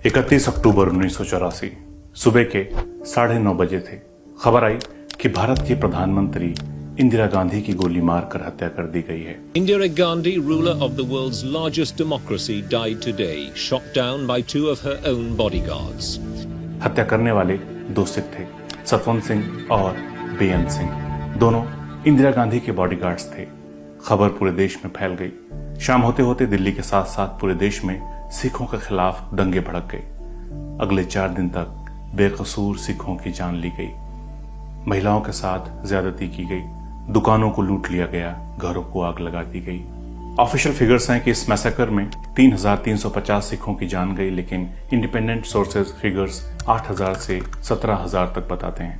31 अक्टूबर 1984 सुबह के 9:30 बजे थे। खबर आई कि भारत की प्रधानमंत्री इंदिरा गांधी की गोली मारकर हत्या कर दी गई है। Indira Gandhi, ruler of the world's largest democracy, died today, shot down by two of her own bodyguards. हत्या करने वाले दो सिख थे, सतवंत सिंह और बेअंत सिंह। दोनों इंदिरा गांधी के बॉडीगार्ड्स थे। खबर पूरे देश में फैल गई। शाम होते होते दिल्ली के साथ साथ पूरे देश में सिखों के खिलाफ दंगे भड़क गए। अगले 4 दिन तक बेकसूर सिखों की जान ली गई। महिलाओं के साथ ज्यादती की गई, दुकानों को लूट लिया गया, घरों को आग लगा दी गई। ऑफिशियल फिगर्स हैं कि इस मैसेकर में 3,350 सिखों की जान गई, लेकिन इंडिपेंडेंट सोर्सेज फिगर्स 8,000 से 17,000 तक बताते हैं।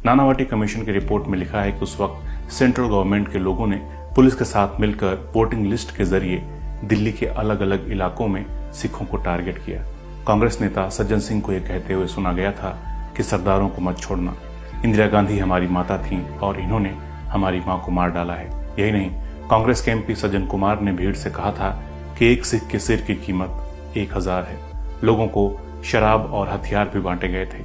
नानावटी कमीशन की रिपोर्ट में लिखा है कि उस वक्त सेंट्रल गवर्नमेंट के लोगों ने पुलिस के साथ मिलकर वोटिंग लिस्ट के जरिए दिल्ली के अलग अलग इलाकों में सिखों को टारगेट किया। कांग्रेस नेता सज्जन सिंह को यह कहते हुए सुना गया था कि सरदारों को मत छोड़ना, इंदिरा गांधी हमारी माता थीं और इन्होंने हमारी मां को मार डाला है। यही नहीं, कांग्रेस के एमपी सज्जन कुमार ने भीड़ से कहा था कि एक सिख के सिर की कीमत 1,000 है। लोगों को शराब और हथियार भी बांटे गए थे।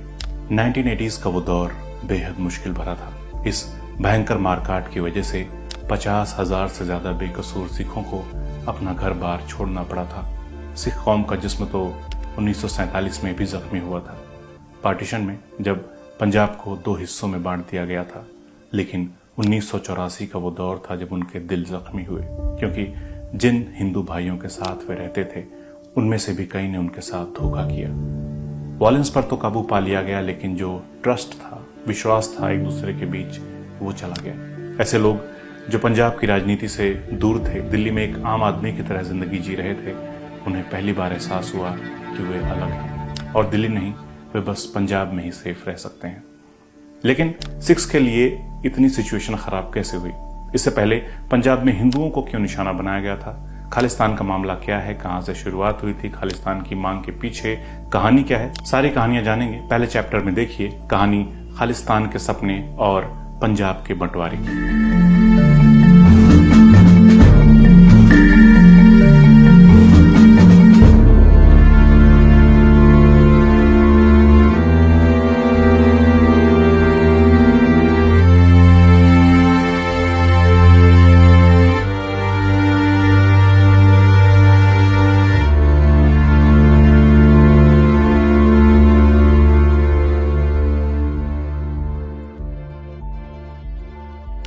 1980s का वो दौर बेहद मुश्किल भरा था। इस भयंकर मारकाट की वजह से 50,000 से ज्यादा बेकसूर सिखों को अपना घर बार छोड़ना पड़ा था। सिख कौम का जिस्म तो 1947 में भी जख्मी हुआ था, पार्टीशन में, जब पंजाब को 2 हिस्सों में बांट दिया गया था। लेकिन 1984 का वो दौर था जब उनके दिल जख्मी हुए, क्योंकि जिन हिंदू भाइयों के साथ वे रहते थे उनमें से भी कई ने उनके साथ धोखा किया। वॉयलेंस पर तो काबू पा लिया गया, लेकिन जो ट्रस्ट था, विश्वास था एक दूसरे के बीच, वो चला गया। ऐसे लोग जो पंजाब की राजनीति से दूर थे, दिल्ली में एक आम आदमी की तरह जिंदगी जी रहे थे, उन्हें पहली बार एहसास हुआ कि वे अलग हैं और दिल्ली नहीं, वे बस पंजाब में ही सेफ रह सकते हैं। लेकिन सिख्स के लिए इतनी सिचुएशन खराब कैसे हुई? इससे पहले पंजाब में हिंदुओं को क्यों निशाना बनाया गया था? खालिस्तान का मामला क्या है? कहां से शुरुआत हुई थी? खालिस्तान की मांग के पीछे कहानी क्या है? सारी कहानियां जानेंगे। पहले चैप्टर में देखिए कहानी खालिस्तान के सपने और पंजाब के बंटवारे की।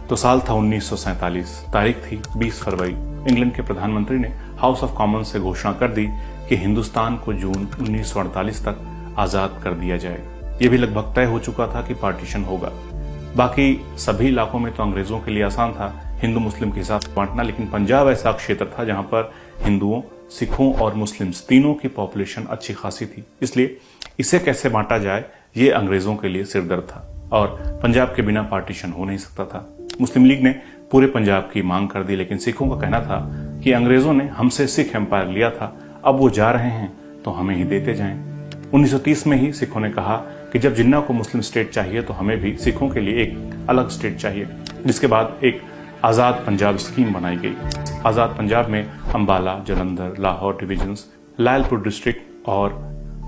तो साल था 1947, तारीख थी 20 फरवरी। इंग्लैंड के प्रधानमंत्री ने हाउस ऑफ कॉमन्स से घोषणा कर दी कि हिंदुस्तान को जून 1948 तक आजाद कर दिया जाए। यह भी लगभग तय हो चुका था कि पार्टीशन होगा। बाकी सभी इलाकों में तो अंग्रेजों के लिए आसान था हिंदू मुस्लिम के हिसाब से बांटना, लेकिन पंजाब ऐसा क्षेत्र था जहां पर हिंदुओं, सिखों और मुस्लिम्स तीनों की पॉपुलेशन अच्छी खासी थी। इसलिए इसे कैसे बांटा जाए, ये अंग्रेजों के लिए सिरदर्द था और पंजाब के बिना पार्टीशन हो नहीं सकता था। मुस्लिम लीग ने पूरे पंजाब की मांग कर दी, लेकिन सिखों का कहना था कि अंग्रेजों ने हमसे सिख एम्पायर लिया था, अब वो जा रहे हैं तो हमें ही देते जाएं। 1930 में ही सिखों ने कहा कि जब जिन्ना को मुस्लिम स्टेट चाहिए तो हमें भी सिखों के लिए एक अलग स्टेट चाहिए, जिसके बाद एक आजाद पंजाब स्कीम बनाई गई। आजाद पंजाब में अंबाला, जलंधर, लाहौर डिविजन्स, लायलपुर डिस्ट्रिक्ट और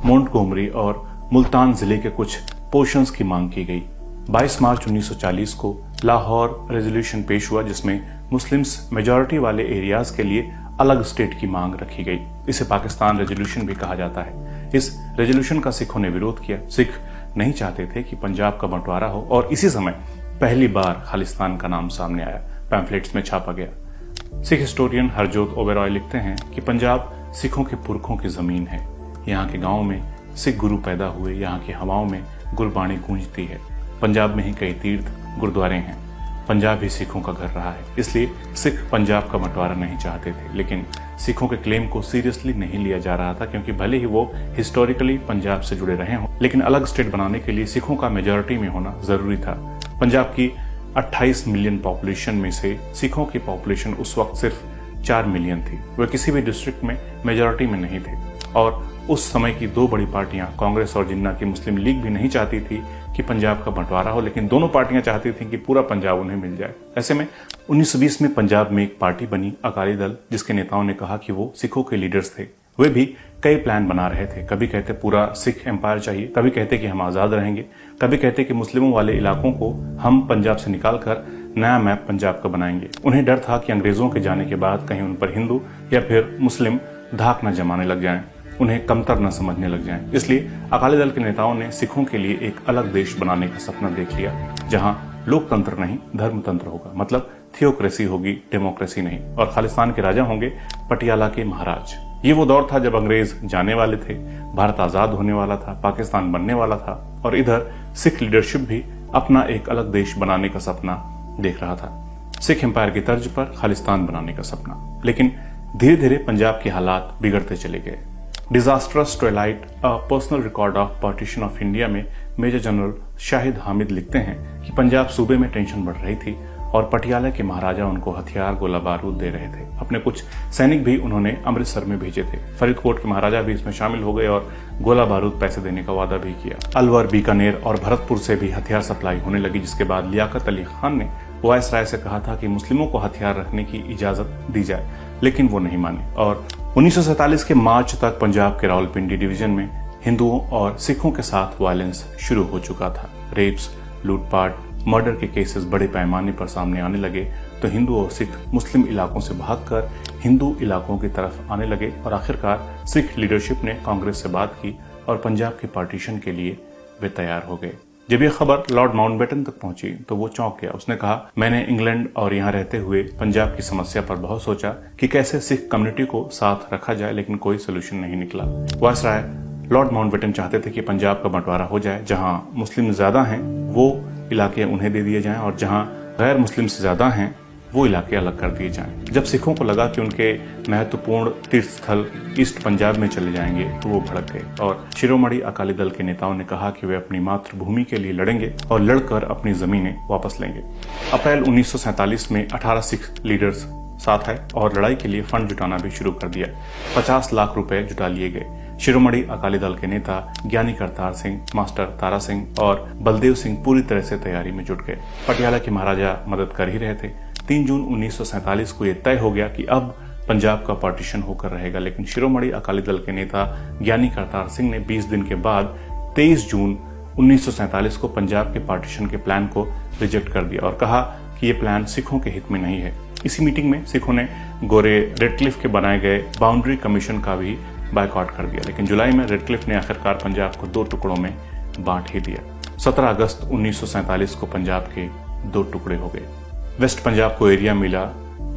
मोंटगोमरी और मुल्तान जिले के कुछ पोर्शंस की मांग की गई। 22 मार्च 1940 को लाहौर रेजोल्यूशन पेश हुआ, जिसमें मुस्लिम्स मेजॉरिटी वाले एरियाज के लिए अलग स्टेट की मांग रखी गई। इसे पाकिस्तान रेजोल्यूशन भी कहा जाता है। इस रेजोल्यूशन का सिखों ने विरोध किया। सिख नहीं चाहते थे कि पंजाब का बंटवारा हो और इसी समय पहली बार खालिस्तान का नाम सामने आया, पैम्फलेट्स में छापा गया। सिख हिस्टोरियन हरजोत ओबेरॉय लिखते हैं कि पंजाब सिखों के पुरखों की जमीन है। यहाँ के गांवों में सिख गुरु पैदा हुए, यहाँ की हवाओं में गुरबाणी गूंजती है। पंजाब में ही कई तीर्थ गुरुद्वारे हैं। पंजाब ही सिखों का घर रहा है, इसलिए सिख पंजाब का बंटवारा नहीं चाहते थे। लेकिन सिखों के क्लेम को सीरियसली नहीं लिया जा रहा था, क्योंकि भले ही वो हिस्टोरिकली पंजाब से जुड़े रहे हों, लेकिन अलग स्टेट बनाने के लिए सिखों का मेजॉरिटी में होना जरूरी था। पंजाब की 28 मिलियन पॉपुलेशन में से सिखों की पॉपुलेशन उस वक्त सिर्फ 4 मिलियन थी। वे किसी भी डिस्ट्रिक्ट में मेजॉरिटी में नहीं थे और उस समय की 2 बड़ी पार्टियां, कांग्रेस और जिन्ना की मुस्लिम लीग भी नहीं चाहती थी कि पंजाब का बंटवारा हो, लेकिन दोनों पार्टियां चाहती थीं कि पूरा पंजाब उन्हें मिल जाए। ऐसे में 1920 में पंजाब में एक पार्टी बनी, अकाली दल, जिसके नेताओं ने कहा कि वो सिखों के लीडर्स थे वे भी कई प्लान बना रहे थे। कभी कहते पूरा सिख एम्पायर चाहिए, कभी कहते कि हम आजाद रहेंगे, कभी कहते कि मुस्लिमों वाले इलाकों को हम पंजाब से निकालकर नया मैप पंजाब का बनाएंगे। उन्हें डर था कि अंग्रेजों के जाने के बाद कहीं उन पर हिंदू या फिर मुस्लिम धाक न जमाने लग जाएं, उन्हें कमतर न समझने लग जाएं। इसलिए अकाली दल के नेताओं ने सिखों के लिए एक अलग देश बनाने का सपना देख लिया, जहां लोकतंत्र नहीं धर्मतंत्र होगा, मतलब थियोक्रेसी होगी, डेमोक्रेसी नहीं, और खालिस्तान के राजा होंगे पटियाला के महाराज। ये वो दौर था जब अंग्रेज जाने वाले थे, भारत आजाद होने वाला था, पाकिस्तान बनने वाला था, और इधर सिख लीडरशिप भी अपना एक अलग देश बनाने का सपना देख रहा था, सिख एम्पायर की तर्ज पर खालिस्तान बनाने का सपना। लेकिन धीरे धीरे पंजाब के हालात बिगड़ते चले गए। Disastrous twilight a personal record of partition of India में मेजर जनरल शाहिद हामिद लिखते हैं कि पंजाब सूबे में टेंशन बढ़ रही थी और पटियाला के महाराजा उनको हथियार गोला बारूद दे रहे थे। अपने कुछ सैनिक भी उन्होंने अमृतसर में भेजे थे। फरीदकोट के महाराजा भी इसमें शामिल हो गए और गोला बारूद पैसे देने का वादा भी किया। अलवर, बीकानेर और भरतपुर से भी हथियार सप्लाई होने लगी, जिसके बाद लियाकत अली खान ने वायसराय से कहा था कि मुस्लिमों को हथियार रखने की इजाजत दी जाए, लेकिन वो नहीं माने। और 1947 के मार्च तक पंजाब के रावलपिंडी डिवीजन में हिंदुओं और सिखों के साथ वायलेंस शुरू हो चुका था। रेप्स, लूटपाट, मर्डर के केसेस बड़े पैमाने पर सामने आने लगे, तो हिंदू और सिख मुस्लिम इलाकों से भागकर हिंदू इलाकों की तरफ आने लगे और आखिरकार सिख लीडरशिप ने कांग्रेस से बात की और पंजाब के पार्टीशन के लिए वे तैयार हो गए। जब यह खबर लॉर्ड माउंटबेटन तक पहुंची तो वो चौंक गया। उसने कहा, मैंने इंग्लैंड और यहाँ रहते हुए पंजाब की समस्या पर बहुत सोचा कि कैसे सिख कम्युनिटी को साथ रखा जाए, लेकिन कोई सोल्यूशन नहीं निकला। वायसराय लॉर्ड माउंटबेटन चाहते थे कि पंजाब का बंटवारा हो जाए, जहां मुस्लिम ज्यादा हैं वो इलाके उन्हें दे दिए जाएं और जहां गैर मुस्लिम से ज्यादा हैं वो इलाके अलग कर दिए जाएं। जब सिखों को लगा कि उनके महत्वपूर्ण तीर्थ स्थल ईस्ट पंजाब में चले जाएंगे तो वो भड़क गए और शिरोमणि अकाली दल के नेताओं ने कहा कि वे अपनी मातृभूमि के लिए लड़ेंगे और लड़कर अपनी जमीनें वापस लेंगे। अप्रैल 1947 में 18 सिख लीडर्स साथ आए और लड़ाई के लिए फंड जुटाना भी शुरू कर दिया। 50 लाख रुपए जुटा लिए गए। शिरोमणि अकाली दल के नेता ज्ञानी करतार सिंह, मास्टर तारा सिंह और बलदेव सिंह पूरी तरह से तैयारी में जुट गए। पटियाला के महाराजा मदद कर ही रहे थे। 3 जून 1947 को यह तय हो गया कि अब पंजाब का पार्टीशन होकर रहेगा, लेकिन शिरोमणि अकाली दल के नेता ज्ञानी करतार सिंह ने 20 दिन के बाद 23 जून 1947 को पंजाब के पार्टीशन के प्लान को रिजेक्ट कर दिया और कहा कि यह प्लान सिखों के हित में नहीं है। इसी मीटिंग में सिखों ने गोरे रेडक्लिफ के बनाए गए बाउंड्री कमीशन का भी बायकॉट कर दिया, लेकिन जुलाई में रेडक्लिफ ने आखिरकार पंजाब को 2 टुकड़ों में बांट ही दिया। 17 अगस्त 1947 को पंजाब के 2 टुकड़े हो गए। वेस्ट पंजाब को एरिया मिला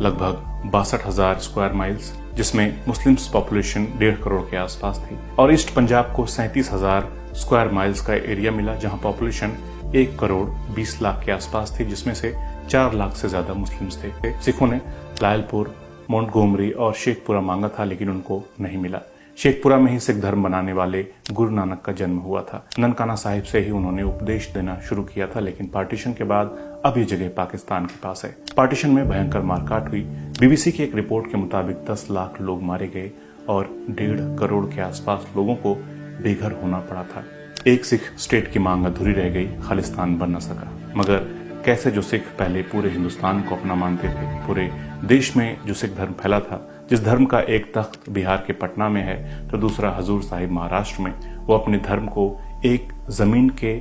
लगभग 62,000 स्क्वायर माइल्स, जिसमें मुस्लिम्स पॉपुलेशन 1.5 करोड़ के आसपास थी, और ईस्ट पंजाब को 37,000 स्क्वायर माइल्स का एरिया मिला, जहां पॉपुलेशन 1 करोड़ 20 लाख के आसपास थी, जिसमें से 4 लाख से ज्यादा मुस्लिम्स थे। सिखों ने लायलपुर, मोंटगोमरी और शेखपुरा मांगा था, लेकिन उनको नहीं मिला। शेखपुरा में ही सिख धर्म बनाने वाले गुरु नानक का जन्म हुआ था। ननकाना साहिब से ही उन्होंने उपदेश देना शुरू किया था, लेकिन पार्टीशन के बाद अब ये जगह पाकिस्तान के पास है। पार्टीशन में भयंकर मारकाट हुई। बीबीसी की एक रिपोर्ट के मुताबिक 10 लाख लोग मारे गए और 1.5 करोड़ के आसपास लोगों को बेघर होना पड़ा था। एक सिख स्टेट की मांग अधूरी रह गई, खालिस्तान बन न सका। मगर कैसे जो सिख पहले पूरे हिंदुस्तान को अपना मानते थे, पूरे देश में जो सिख धर्म फैला था, जिस धर्म का एक तख्त बिहार के पटना में है तो दूसरा हजूर साहिब महाराष्ट्र में, वो अपने धर्म को एक जमीन के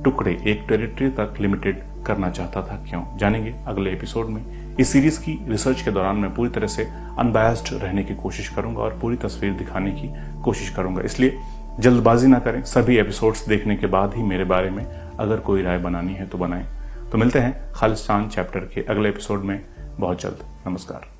टुकड़े, एक टेरिटरी तक लिमिटेड करना चाहता था। क्यों, जानेंगे अगले एपिसोड में। इस सीरीज की रिसर्च के दौरान मैं पूरी तरह से अनबायस्ड रहने की कोशिश करूंगा और पूरी तस्वीर दिखाने की कोशिश करूंगा, इसलिए जल्दबाजी ना करें। सभी एपिसोड्स देखने के बाद ही मेरे बारे में अगर कोई राय बनानी है तो बनाएं। तो मिलते हैं खालिस्तान चैप्टर के अगले एपिसोड में बहुत जल्द। नमस्कार।